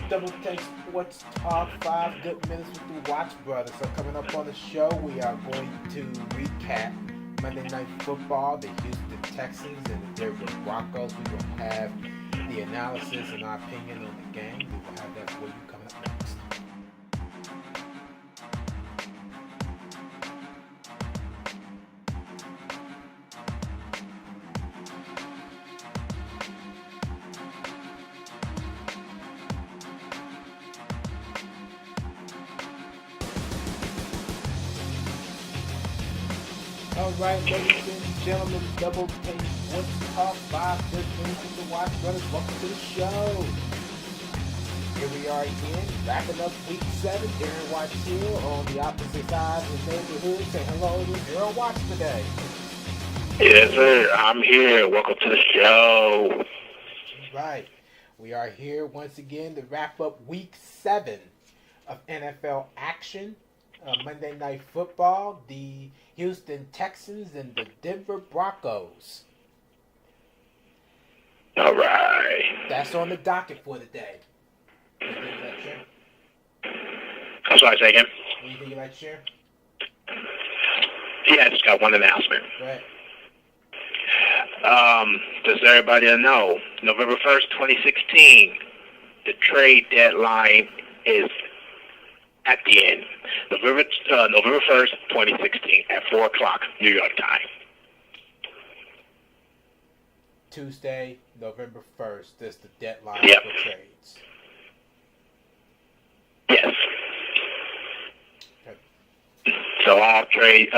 Double Take Sports Talk. 5 good minutes with the Watch Brothers. So coming up on the show, we are going to recap Monday Night Football, the Houston Texans and the Denver Broncos. We will have the analysis and our opinion on the game. We will have that for you coming up next. All right, ladies and gentlemen, Double Take Sports Talk. 5 good minutes with the Watch Brothers. Welcome to the show. Here we are again, wrapping up week 7. Darren Watts here on the opposite side of the neighborhood. Say hello to Darren Watts today. Yes, sir. I'm here. Welcome to the show. Right. We are here once again to wrap up week 7 of NFL action. Monday Night Football, the Houston Texans and the Denver Broncos. All right. That's on the docket for the day. I'm sorry, say again? Anything you'd like to share? Yeah, I just got one announcement. Go ahead. Just so everybody know, November 1st, 2016, the trade deadline is at the end. November 1st, 2016, at 4 o'clock, New York time. Tuesday, November 1st, is the deadline Yep. for trades. Yes. Okay. So all trade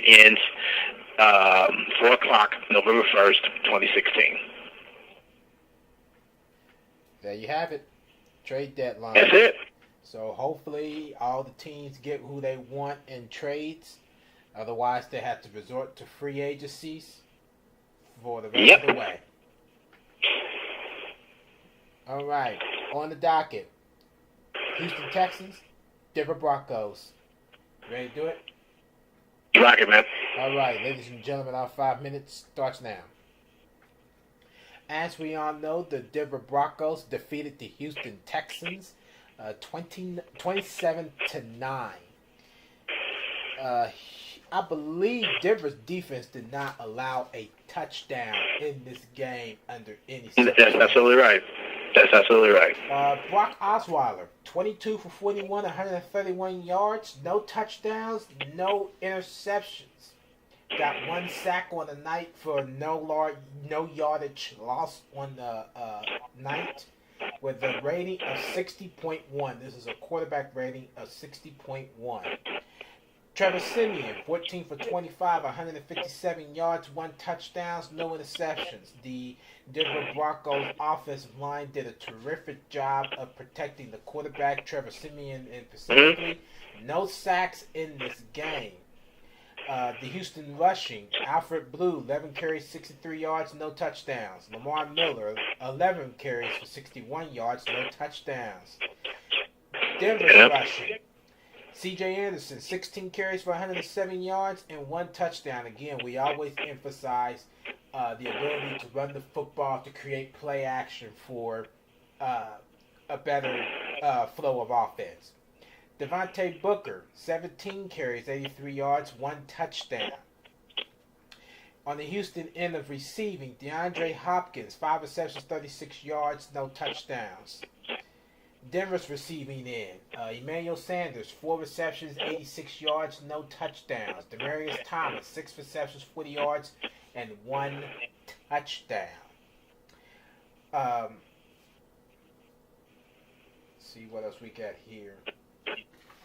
ends 4 o'clock, November 1st, 2016. There you have it. Trade deadline. That's it. So hopefully all the teams get who they want in trades. Otherwise, they have to resort to free agencies for the rest of the way. All right. On the docket, Houston Texans, Denver Broncos. Ready to do it? Rock it, man. All right, ladies and gentlemen, our 5 minutes starts now. As we all know, the Denver Broncos defeated the Houston Texans 27-9. I believe Denver's defense did not allow a touchdown in this game under any circumstance. That's absolutely right. That's absolutely right. Brock Osweiler, 22 for 41, 131 yards, no touchdowns, no interceptions. Got 1 sack on the night for no yardage loss on the night with a rating of 60.1. This is a quarterback rating of 60.1. Trevor Siemian, 14 for 25, 157 yards, 1 touchdown, no interceptions. The Denver Broncos offensive line did a terrific job of protecting the quarterback, Trevor Siemian, and specifically. No sacks in this game. The Houston rushing, Alfred Blue, 11 carries, 63 yards, no touchdowns. Lamar Miller, 11 carries for 61 yards, no touchdowns. Denver's rushing, C.J. Anderson, 16 carries for 107 yards and 1 touchdown. Again, we always emphasize the ability to run the football to create play action for a better flow of offense. Devontae Booker, 17 carries, 83 yards, 1 touchdown. On the Houston end of receiving, DeAndre Hopkins, 5 receptions, 36 yards, no touchdowns. Denver's receiving end, Emmanuel Sanders, 4 receptions, 86 yards, no touchdowns. Demaryius Thomas, 6 receptions, 40 yards, and 1 touchdown. See what else we got here.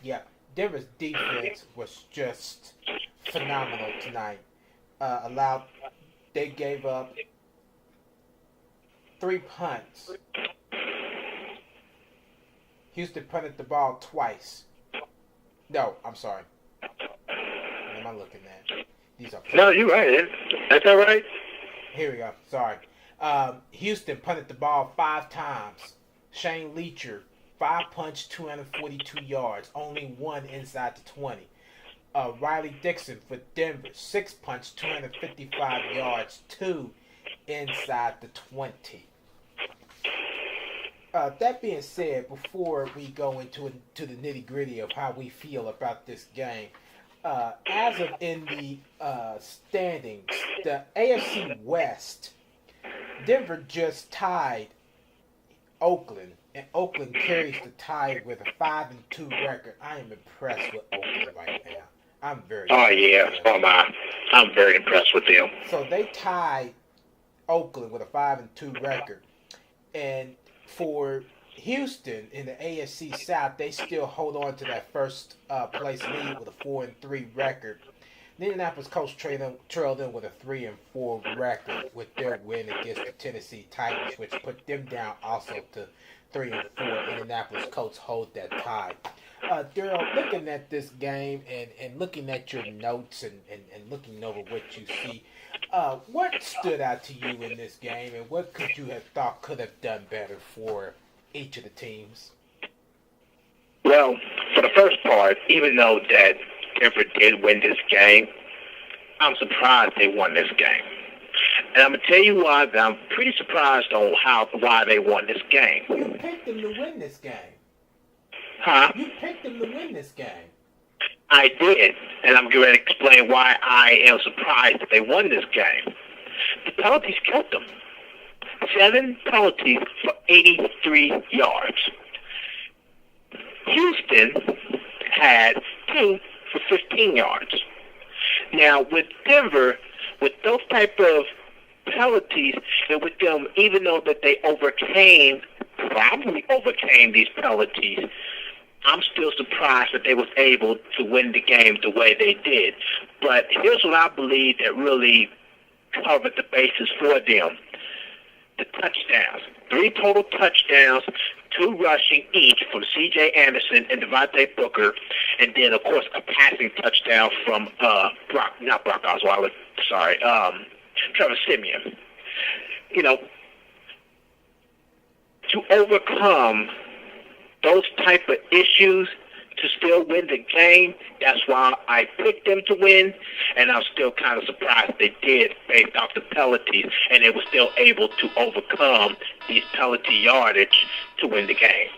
Yeah, Denver's defense was just phenomenal tonight. They gave up 3 punts. Houston punted the ball twice. No, I'm sorry. What am I looking at? These are. No, you're right. That's all right. Here we go. Sorry. Houston punted the ball 5 times. Shane Leacher, 5 punts, 242 yards. Only 1 inside the 20. Riley Dixon for Denver, 6 punts, 255 yards. 2 inside the 20. That being said, before we go into the nitty gritty of how we feel about this game, as of in the standings, the AFC West, Denver just tied Oakland, and Oakland carries the tie with a 5-2 record. I am impressed with Oakland right now. I'm very. Oh yeah, oh my, I'm very impressed with them. So they tied Oakland with a 5-2 record, and for Houston in the AFC South, they still hold on to that first place lead with a 4-3 record. The Indianapolis Colts trailed them with a 3-4 record with their win against the Tennessee Titans, which put them down also to 3-4. Indianapolis Colts hold that tie. Daryl, looking at this game and looking at your notes and looking over what you see, what stood out to you in this game, and what could you have thought could have done better for each of the teams? Well, for the first part, even though that Denver did win this game, I'm surprised they won this game. And I'm going to tell you why. I'm pretty surprised on why they won this game. You picked them to win this game. Huh? You picked them to win this game. I did, and I'm going to explain why I am surprised that they won this game. The penalties killed them. 7 penalties for 83 yards. Houston had 2 for 15 yards. Now, with Denver, with those type of penalties, and with them, even though that they probably overcame these penalties, I'm still surprised that they was able to win the game the way they did. But here's what I believe that really covered the bases for them. The touchdowns. 3 total touchdowns, 2 rushing each from C.J. Anderson and Devontae Booker, and then, of course, a passing touchdown from Trevor Siemian. You know, to overcome those type of issues to still win the game, that's why I picked them to win, and I'm still kind of surprised they did based off the penalties, and they were still able to overcome these penalty yardage to win the game.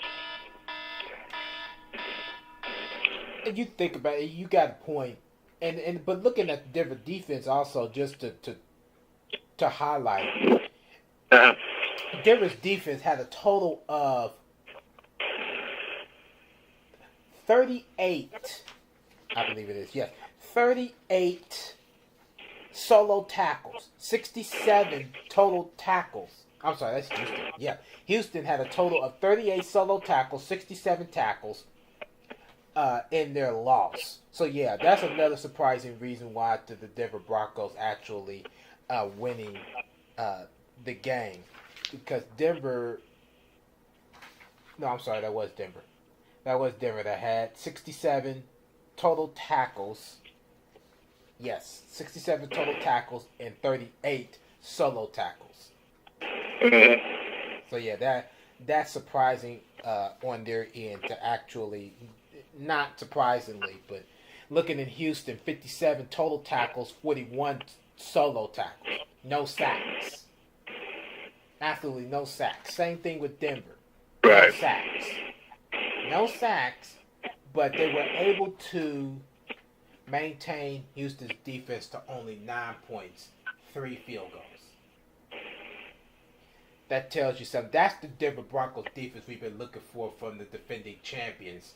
And you think about it, you got a point. But looking at the Denver defense also, just to highlight, Denver's defense had a total of 38, I believe it is, yes, 38 solo tackles, 67 total tackles. I'm sorry, that's Houston. Yeah, Houston had a total of 38 solo tackles, 67 tackles in their loss. So, yeah, that's another surprising reason why the Denver Broncos actually winning the game. Because Denver... No, I'm sorry, that was Denver. That was Denver that had 67 total tackles. Yes, 67 total tackles and 38 solo tackles. So yeah, that's surprising on their end to actually, not surprisingly, but looking in Houston, 57 total tackles, 41 solo tackles, no sacks. Absolutely no sacks. Same thing with Denver. No sacks. No sacks, but they were able to maintain Houston's defense to only 9 points, 3 field goals. That tells you something. That's the Denver Broncos defense we've been looking for from the defending champions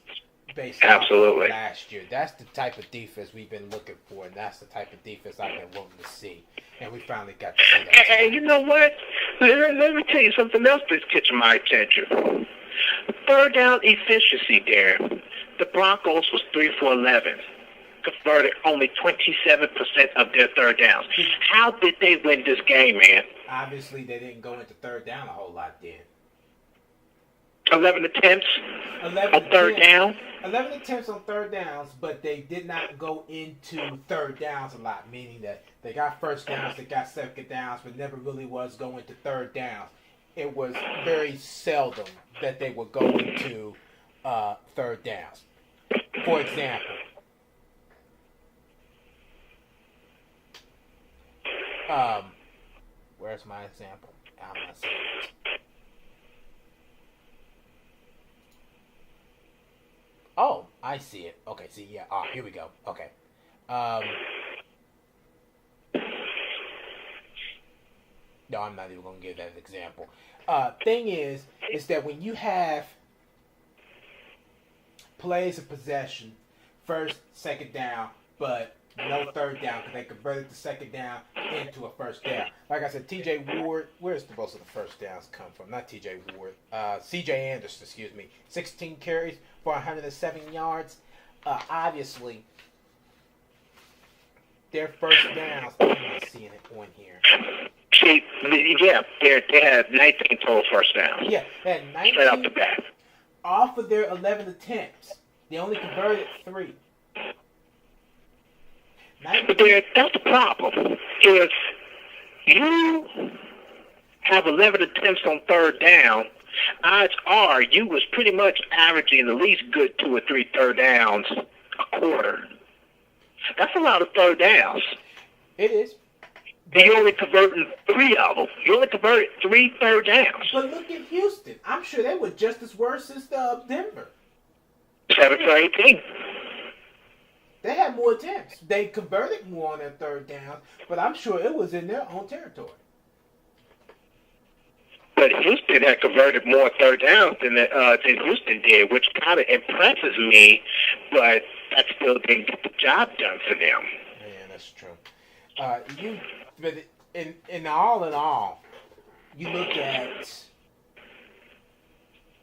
based off of last year. That's the type of defense we've been looking for, and that's the type of defense I've been wanting to see. And we finally got to see that. And you know what? Let me tell you something else that's catching my attention. Third down efficiency there. The Broncos was 3 for 11. Converted only 27% of their third downs. How did they win this game, man? Obviously, they didn't go into third down a whole lot then. 11 attempts on third down? 11 attempts on third downs, but they did not go into third downs a lot, meaning that they got first downs, they got second downs, but never really was going to third downs. It was very seldom that they would go into third downs. For example, where's my example? I'm not saying it. I see it. Okay, see, yeah. Ah, here we go. Okay. Um, no, I'm not even going to give that example. Thing is that when you have plays of possession, first, second down, but no third down because they converted the second down into a first down. Like I said, T.J. Ward, where's the most of the first downs come from? Not T.J. Ward. C.J. Anderson, excuse me. 16 carries for 107 yards. Obviously, their first downs, I'm not seeing it on here. See, yeah, they had 19 total first downs. Yeah, they had 19 straight off the bat. Off of their 11 attempts. They only converted 3. But that's the problem. If you have 11 attempts on third down, odds are you was pretty much averaging at least good 2 or 3 third downs a quarter. That's a lot of third downs. It is. You're only converting 3 of them. You only converted 3 third downs. But look at Houston. I'm sure they were just as worse as Denver. 7 for 18. They had more attempts. They converted more on their third downs, but I'm sure it was in their own territory. But Houston had converted more third downs than Houston did, which kind of impresses me, but that still didn't get the job done for them. Yeah, that's true. But in all, you look at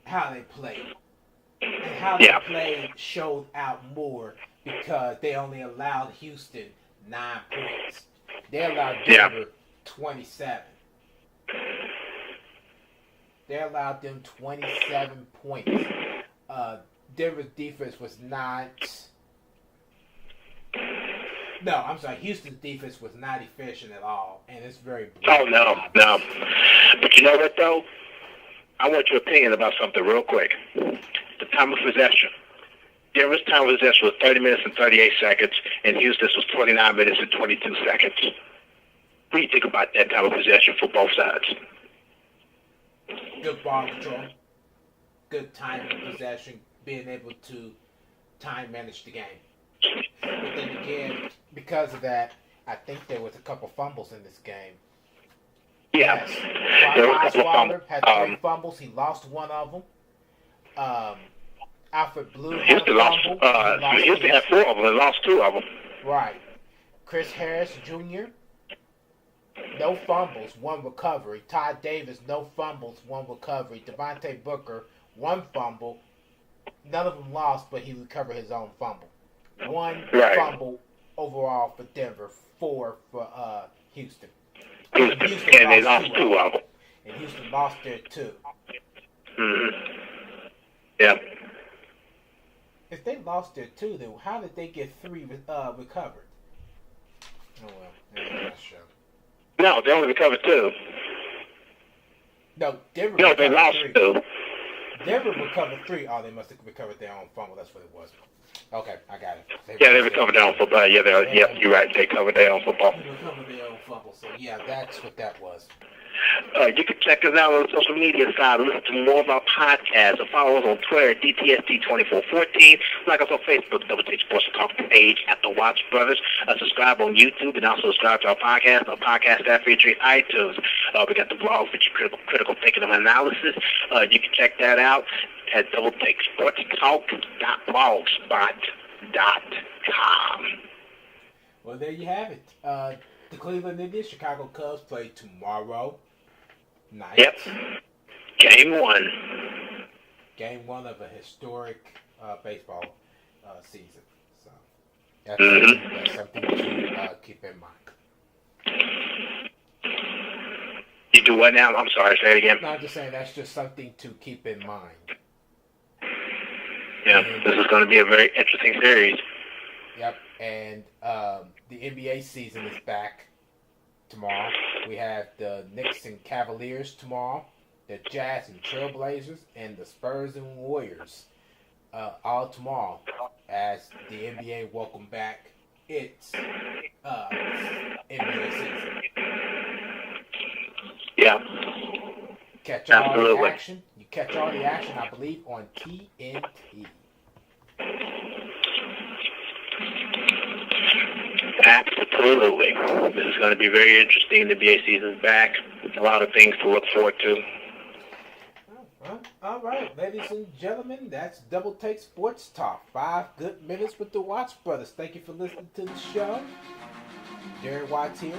how they played. And how they played showed out more because they only allowed Houston 9 points. They allowed Denver 27. They allowed them 27 points. Denver's defense was not... No, I'm sorry. Houston's defense was not efficient at all, and it's very... Oh, no. But you know what, though? I want your opinion about something real quick. The time of possession. Denver's time of possession was 30 minutes and 38 seconds, and Houston's was 29 minutes and 22 seconds. What do you think about that time of possession for both sides? Good ball control. Good time of possession. Being able to time manage the game. But then again, because of that, I think there was a couple fumbles in this game. Yeah. Yes. Osweiler had 3 fumbles. He lost 1 of them. Alfred Blue had Houston a fumble. Houston had 4 of them and lost 2 of them. Right. Chris Harris Jr., no fumbles, 1 recovery. Todd Davis, no fumbles, 1 recovery. Devontae Booker, 1 fumble. None of them lost, but he recovered his own fumble. 1 fumble overall for Denver, 4 for Houston. And they lost 2 of them. And Houston lost their 2. Mm-hmm. Yeah. If they lost their 2, then how did they get 3 recovered? Oh, well. I'm not sure. No, they only recovered 2. No, Denver No, they lost 3. 2. Denver recovered 3. Oh, they must have recovered their own fumble. That's what it was. Okay, I got it. They recovered their own football. Yeah, you're right. They covered their own football. They recovered their own fumble. So, yeah, that's what that was. You can check us out on the social media side. Listen to more of our podcasts. Or follow us on Twitter at DTSD2414. Like us on Facebook, Double Take Sports Talk page at the Watch Brothers. Subscribe on YouTube and also subscribe to our podcast. Our podcast app featuring iTunes. We got the blog featuring critical thinking and analysis. You can check that out at DoubleTakeSportsTalk.blogspot.com. Well, there you have it. The Cleveland Indians, Chicago Cubs play tomorrow night. Yep. Game 1. Game 1 of a historic baseball season. So that's something to keep in mind. You do what now? I'm sorry, say it again. No, I'm just saying that's just something to keep in mind. Yeah, this is going to be a very interesting series. Yep, and the NBA season is back tomorrow. We have the Knicks and Cavaliers tomorrow, the Jazz and Trailblazers, and the Spurs and Warriors all tomorrow as the NBA welcome back its NBA season. Yeah. Catch all the action. You catch all the action, I believe, on TNT. Absolutely. This is going to be very interesting. The NBA season's back. A lot of things to look forward to. All right, ladies and gentlemen, that's Double Take Sports Talk. 5 good minutes with the Watts brothers. Thank you for listening to the show. Jerry Watts here.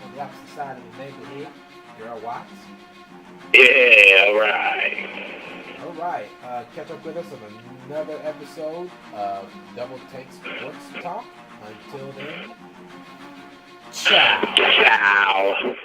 On the opposite side of the neighborhood, Gerald Watts. Yeah, all right. All right, catch up with us on another episode of Double Take Sports Talk. Until then, ciao. Ciao.